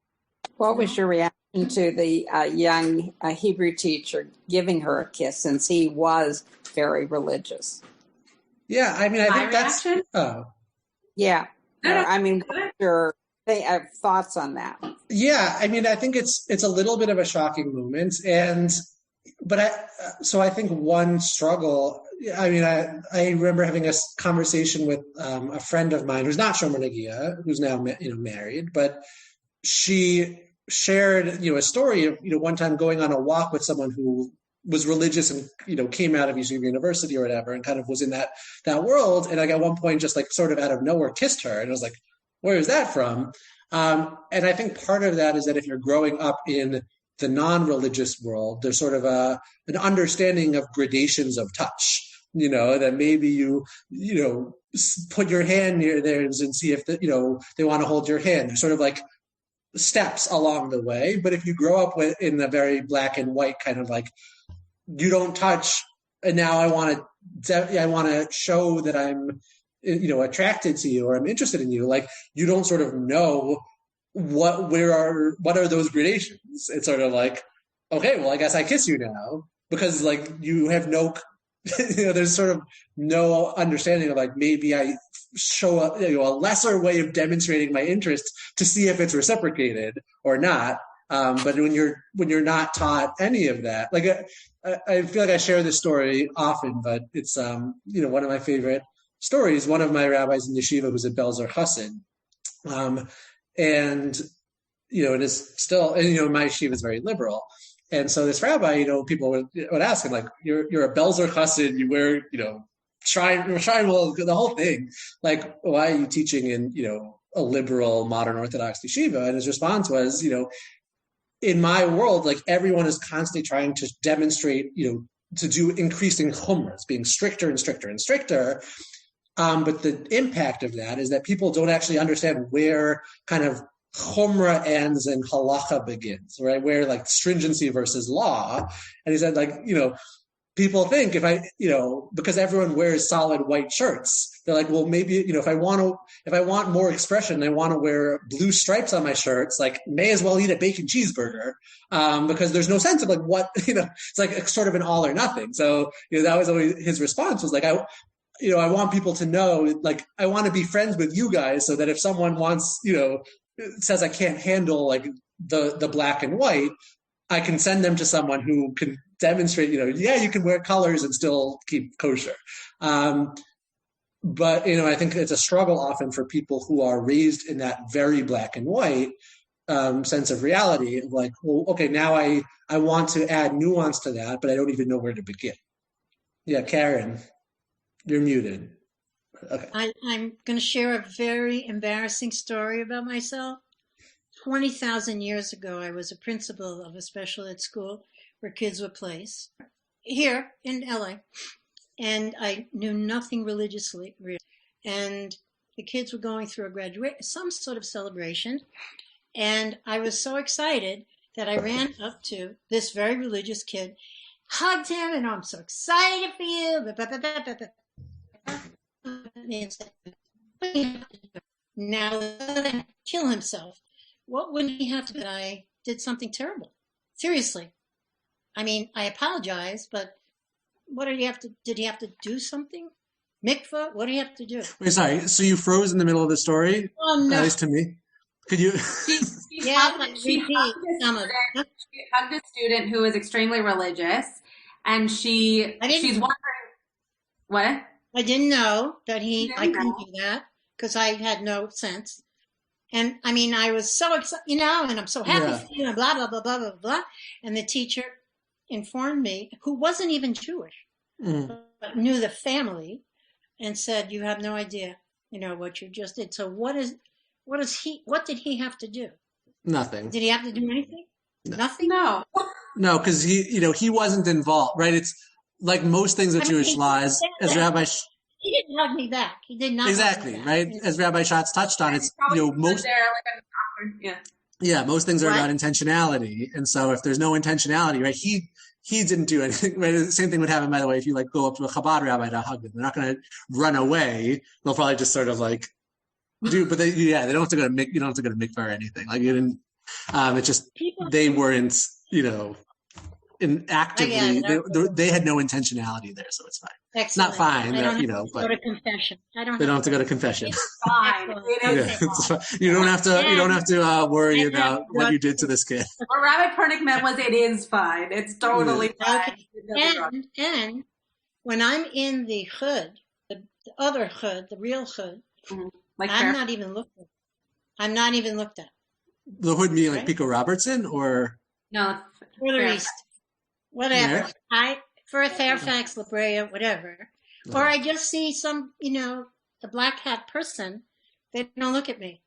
What was your reaction to the young Hebrew teacher giving her a kiss, since he was very religious? Yeah, I mean, I think that's... reaction? Oh. Yeah. I mean, what's your thoughts on that? Yeah, I mean, I think it's a little bit of a shocking moment. But I think one struggle... I mean, I remember having a conversation with a friend of mine who's not Shomer Negiya, who's now married, but she shared a story of one time going on a walk with someone who was religious and came out of Yeshiva University or whatever, and kind of was in that world, and like at one point just like sort of out of nowhere kissed her, and I was like, where is that from? And I think part of that is that if you're growing up in the non-religious world, there's sort of an understanding of gradations of touch. That maybe you put your hand near theirs and see if they want to hold your hand. There's sort of like steps along the way. But if you grow up in the very black and white kind of like, you don't touch, and now I want to show that I'm attracted to you or I'm interested in you. Like you don't sort of know what are those gradations. It's sort of like, okay, well I guess I kiss you now, because like you have no. There's sort of no understanding of like maybe I show a lesser way of demonstrating my interest to see if it's reciprocated or not. But when you're not taught any of that, like I feel like I share this story often, but it's one of my favorite stories. One of my rabbis in yeshiva was a Belzer Chassid, and it is still, and my yeshiva is very liberal. And so this rabbi, people would ask him, like, you're a Belzer Chassid, you wear, shrine, the whole thing. Like, why are you teaching in, a liberal, modern Orthodox yeshiva? And his response was, in my world, like, everyone is constantly trying to demonstrate, to do increasing chumras, being stricter and stricter and stricter. But the impact of that is that people don't actually understand where kind of chumrah ends and halacha begins, right? Where like stringency versus law. And he said, like, people think if I, because everyone wears solid white shirts, they're like, well, maybe, if I want more expression, I want to wear blue stripes on my shirts, like may as well eat a bacon cheeseburger, because there's no sense of like what, it's like sort of an all or nothing. So, that was always his response was like, I want people to know, like, I want to be friends with you guys so that if someone wants, says I can't handle like the black and white, I can send them to someone who can demonstrate, you can wear colors and still keep kosher. But, I think it's a struggle often for people who are raised in that very black and white sense of reality of like, well, okay, now I want to add nuance to that, but I don't even know where to begin. Yeah, Karen, you're muted. Okay. I'm going to share a very embarrassing story about myself. 20,000 years ago, I was a principal of a special ed school where kids were placed here in LA. And I knew nothing religiously. And the kids were going through some sort of celebration. And I was so excited that I ran up to this very religious kid, hugged him, and I'm so excited for you. Now kill himself. What would he have to do? I did something terrible. Seriously. I mean, I apologize, but what did he have to do something? Mikvah? What do you have to do? Wait, sorry. So you froze in the middle of the story? Oh, no. At least to me. Could you? She Repeat some of it. She hugged a student who was extremely religious, and she's wondering what? I didn't know that I couldn't do that because I had no sense. And I mean, I was so excited, and I'm so happy for you, and blah, blah, blah, blah, blah, blah. And the teacher informed me, who wasn't even Jewish, but knew the family, and said, you have no idea, what you just did. So what did he have to do? Nothing. Did he have to do anything? No. Nothing? No. No, because he wasn't involved, right? It's like most things with Jewish laws, as Rabbi... He didn't hug me back. He did not. Exactly, right? As Rabbi Schatz touched on, it's, most... most things are about intentionality. And so if there's no intentionality, right, he didn't do anything, right? The same thing would happen, by the way, if you go up to a Chabad rabbi to hug them. They're not going to run away. They'll probably just sort of but they don't have to go to you don't have to go to mikvah or anything. Like you didn't, it's just, they weren't, actively, they had no intentionality there, so it's fine. Excellent. Not fine, but go to confession. They don't have to go to confession. It's fine. It's fine. You don't have to worry about what you did to this kid. What Rabbi Pernick meant was it is fine. It's totally fine. Okay. And when I'm in the hood, the other hood, the real hood, I'm not even looked at. The hood being like Pico Robertson or no, further east, whatever. Yeah. For a Fairfax, La Brea, whatever. Or I just see some, a black hat person. They don't look at me.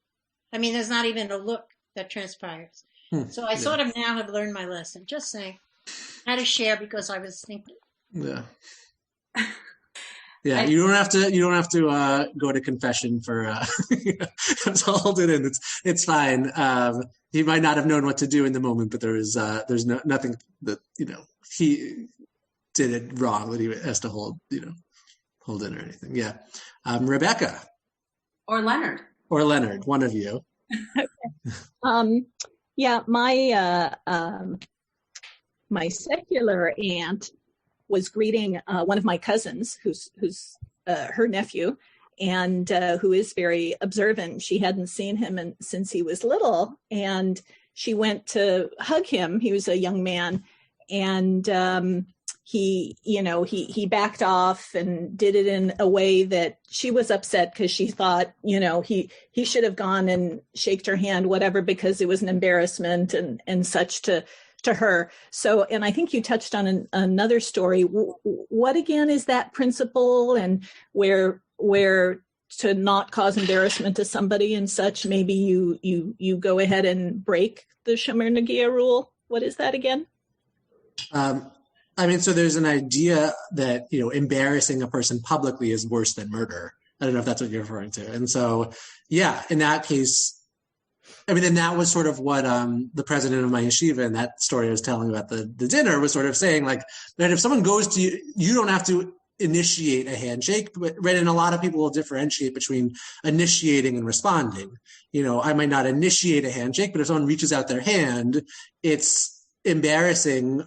I mean, there's not even a look that transpires. So I sort of now have learned my lesson. Just saying, I had to share because I was thinking. Yeah. Yeah, you don't have to go to confession for to hold it in. It's fine. He might not have known what to do in the moment, but there's nothing that he did it wrong that he has to hold in or anything. Yeah, Rebecca or Leonard, one of you. Yeah, my secular aunt was greeting one of my cousins, who's her nephew, and who is very observant. She hadn't seen him since he was little, and she went to hug him. He was a young man, and he backed off and did it in a way that she was upset because she thought, he should have gone and shaked her hand, whatever, because it was an embarrassment and such to her. So, and I think you touched on another story. What again is that principle, and where to not cause embarrassment to somebody and such, maybe you go ahead and break the Shomer Negiya rule? What is that again? So there's an idea that, embarrassing a person publicly is worse than murder. I don't know if that's what you're referring to. And so, yeah, in that case, and that was sort of what the president of my yeshiva in that story I was telling about the dinner was sort of saying, like, that if someone goes to you, you don't have to initiate a handshake, but right, and a lot of people will differentiate between initiating and responding. I might not initiate a handshake, but if someone reaches out their hand, it's embarrassing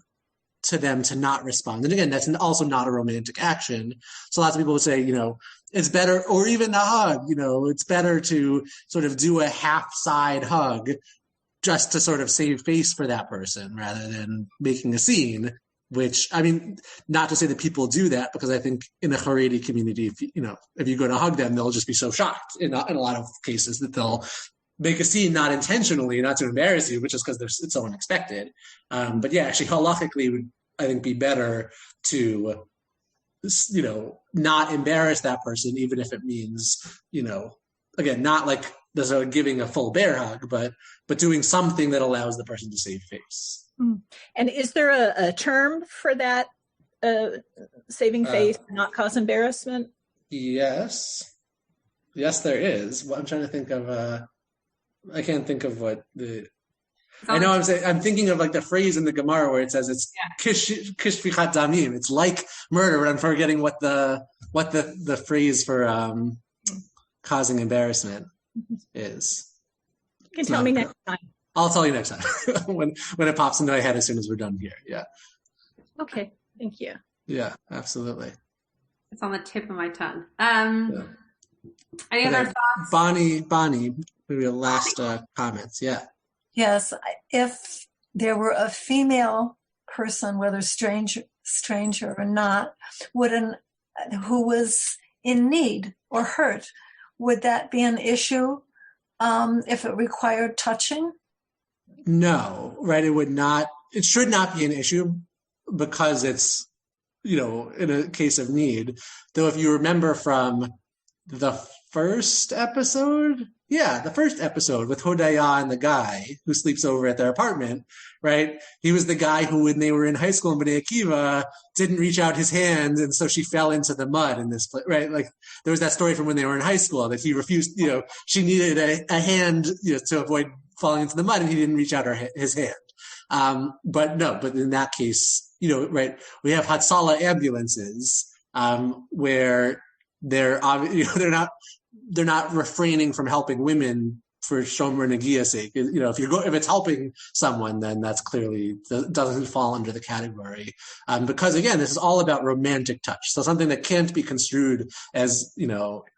to them to not respond. And again, that's also not a romantic action. So lots of people would say, it's better, or even a hug, it's better to sort of do a half side hug just to sort of save face for that person rather than making a scene, which, not to say that people do that, because I think in the Haredi community, if you go to hug them, they'll just be so shocked in a lot of cases that they'll make a scene, not intentionally, not to embarrass you, but just because it's so unexpected. But yeah, actually, halachically would, I think, be better to, not embarrass that person, even if it means, again, not like giving a full bear hug, but doing something that allows the person to save face. And is there a term for that, saving face, not cause embarrassment? Yes, there is. Well, I'm trying to think of, I can't think of what the... I know I'm thinking of like the phrase in the Gemara where it says it's kishfichat damim. It's like murder, but I'm forgetting what the phrase for causing embarrassment is. You can tell me next time. I'll tell you next time when it pops into my head as soon as we're done here. Yeah. Okay. Thank you. Yeah, absolutely. It's on the tip of my tongue. Any other thoughts? Bonnie, maybe the last comments. Yeah. Yes, if there were a female person, whether stranger or not, who was in need or hurt, would that be an issue if it required touching? No, right? It would not. It should not be an issue because it's, in a case of need. Though if you remember from the first episode with Hodaya and the guy who sleeps over at their apartment, right? He was the guy who, when they were in high school in Bnei Akiva, didn't reach out his hand, and so she fell into the mud in this place, right? Like there was that story from when they were in high school that he refused, she needed a hand to avoid falling into the mud, and he didn't reach out his hand. But in that case, right, we have Hatzalah ambulances where they're not refraining from helping women for Shomer Negiya's sake. If it's helping someone, then that's clearly doesn't fall under the category. Because again, this is all about romantic touch. So something that can't be construed as,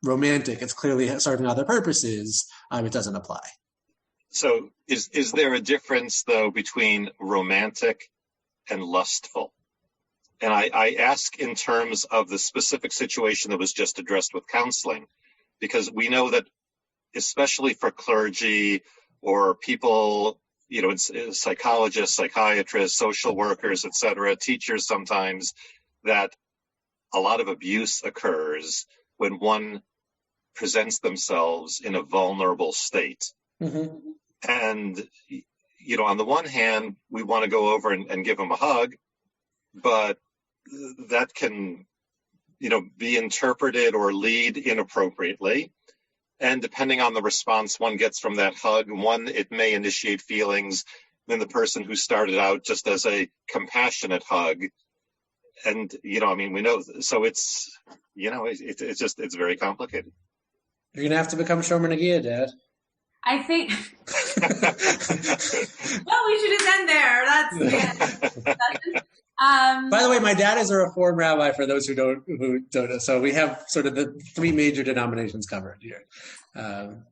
romantic, it's clearly serving other purposes. It doesn't apply. So is there a difference though between romantic and lustful? And I ask in terms of the specific situation that was just addressed with counseling, because we know that especially for clergy or people, psychologists, psychiatrists, social workers, etc., teachers sometimes, that a lot of abuse occurs when one presents themselves in a vulnerable state. Mm-hmm. And, on the one hand, we want to go over and give them a hug, but that can, be interpreted or lead inappropriately. And depending on the response one gets from that hug, it may initiate feelings in the person who started out just as a compassionate hug. And, we know, so it's, it's very complicated. You're going to have to become Shomer Negiya, Dad. I think, well, we should just end there. That's the end. By the way, my dad is a Reform rabbi, for those who don't know. So we have sort of the three major denominations covered here. In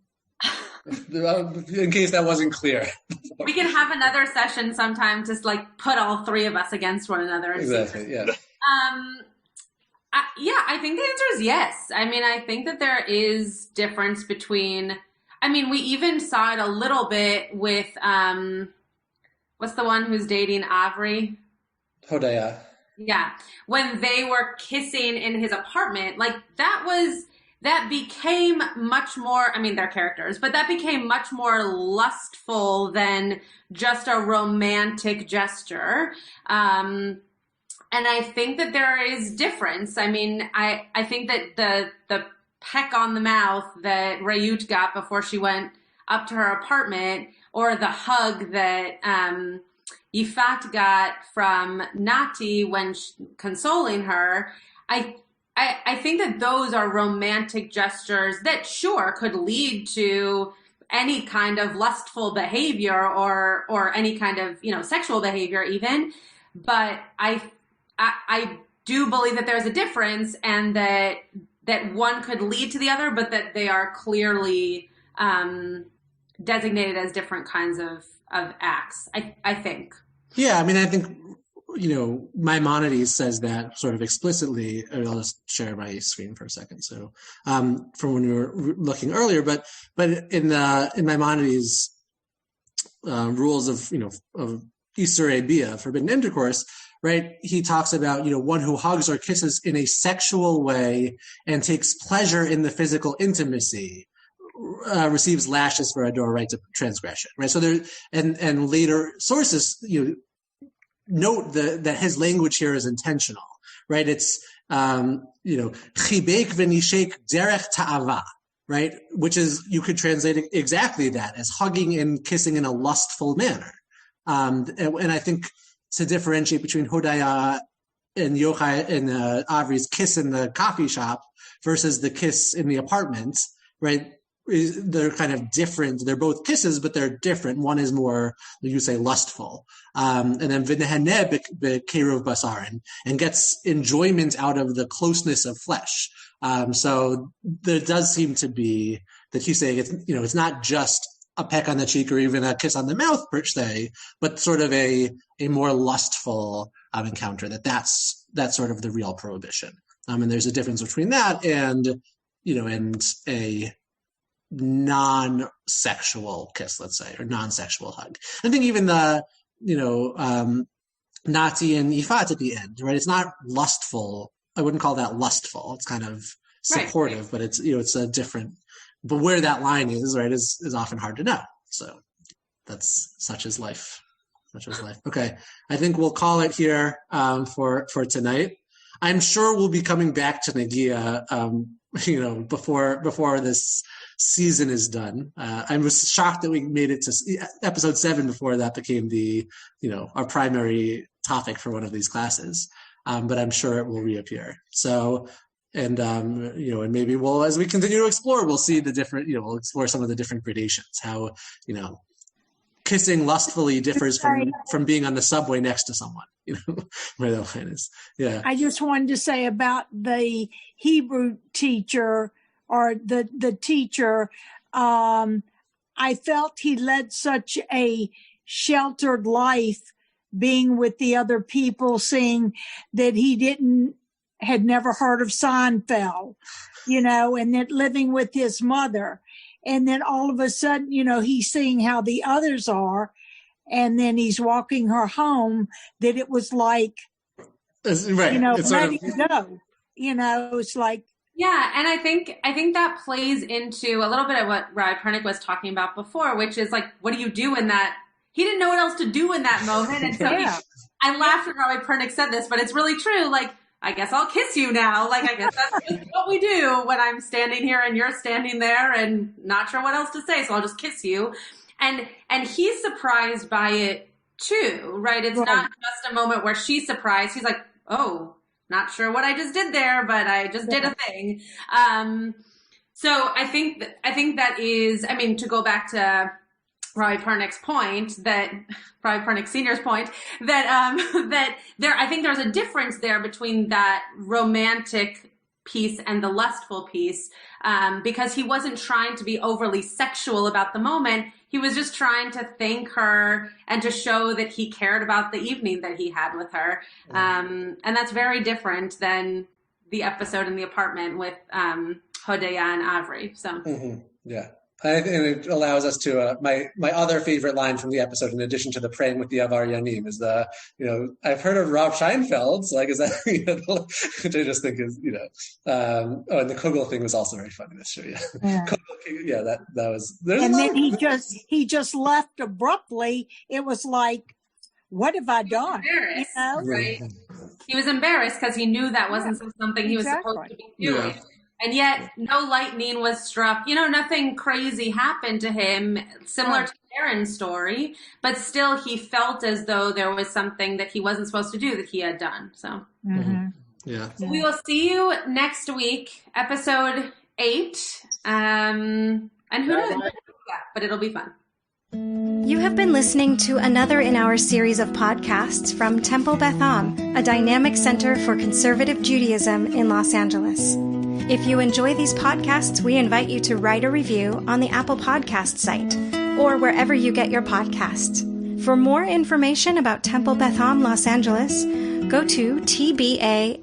case that wasn't clear. We can have another session sometime, just like put all three of us against one another. Exactly, yeah. I think the answer is yes. I think that there is difference between, we even saw it a little bit with, what's the one who's dating Avri? Hodaya. Yeah. When they were kissing in his apartment, like that became much more, their characters, but that became much more lustful than just a romantic gesture. And I think that there is difference. I think that the peck on the mouth that Rayut got before she went up to her apartment, or the hug that Yifat got from Nati when consoling her, I think that those are romantic gestures that sure could lead to any kind of lustful behavior or any kind of, sexual behavior even. But I do believe that there's a difference, and that one could lead to the other, but that they are clearly designated as different kinds of acts, I think. Yeah, I think, Maimonides says that sort of explicitly. I'll just share my screen for a second. So, from when we were looking earlier, but in Maimonides' rules of Isurei Bia, forbidden intercourse, right? He talks about, one who hugs or kisses in a sexual way and takes pleasure in the physical intimacy receives lashes for a door right to transgression, right? So there, and later sources, note that his language here is intentional, right? It's, chibek v'nishek derech ta'ava, right? Which is, you could translate it exactly that as hugging and kissing in a lustful manner. And I think to differentiate between Hodaya and Yochai and Avri's kiss in the coffee shop versus the kiss in the apartment, right? they're kind of different. They're both kisses, but they're different. One is more, you say, lustful. And then v'neheneh b'keruv basarin, and gets enjoyment out of the closeness of flesh. So there does seem to be that he's saying it's not just a peck on the cheek or even a kiss on the mouth per se, but sort of a more lustful encounter. That's sort of the real prohibition. And there's a difference between that and a non-sexual kiss, let's say, or non-sexual hug. I think even the Nati and Ifat at the end, right? It's not lustful. I wouldn't call that lustful. It's kind of supportive, right. But it's it's a different. But where that line is, right, is often hard to know. So that's such is life. Such is life. Okay, I think we'll call it here for tonight. I'm sure we'll be coming back to Negiya, before this season is done. I was shocked that we made it to episode 7 before that became the, our primary topic for one of these classes. But I'm sure it will reappear. So, and maybe we'll, as we continue to explore, we'll see the different, we'll explore some of the different gradations, how, kissing lustfully differs from being on the subway next to someone, where that line is. Yeah. I just wanted to say about the Hebrew teacher or the teacher, I felt he led such a sheltered life being with the other people, seeing that he had never heard of Seinfeld, and then living with his mother. And then all of a sudden, he's seeing how the others are. And then he's walking her home, that it was like, right. letting go. It's like. Yeah. And I think that plays into a little bit of what Rabbi Pernick was talking about before, which is like, what do you do in that? He didn't know what else to do in that moment. And so I laughed when Rabbi Pernick said this, but it's really true. Like, I guess I'll kiss you now. Like, I guess that's just what we do when I'm standing here and you're standing there and not sure what else to say. So I'll just kiss you. And he's surprised by it too, right? It's not just a moment where she's surprised. He's like, oh, not sure what I just did there, but I just did a thing. So I think that is, to go back to Rabbi Pernick's point, Rabbi Pernick Senior's point, that there, I think there's a difference there between that romantic piece and the lustful piece, because he wasn't trying to be overly sexual about the moment. He was just trying to thank her and to show that he cared about the evening that he had with her. And that's very different than the episode in the apartment with Hodaya and Avri. So, yeah. And it allows us to, my other favorite line from the episode, in addition to the praying with the Avaryanim, is the, I've heard of Rav Scheinfeld's, like, is that, which I just think is, and the Kugel thing was also very funny this show, that was. And then he just left abruptly. It was like, what have I done? Right? He was embarrassed because he knew that wasn't something he was supposed to be doing. Yeah. And yet no lightning was struck. Nothing crazy happened to him, similar to Aaron's story, but still he felt as though there was something that he wasn't supposed to do that he had done. So, yeah. So we will see you next week, episode 8. And who knows? But it'll be fun. You have been listening to another in our series of podcasts from Temple Beth Am, a dynamic center for conservative Judaism in Los Angeles. If you enjoy these podcasts, we invite you to write a review on the Apple Podcast site or wherever you get your podcasts. For more information about Temple Beth Am Los Angeles, go to tbala.org.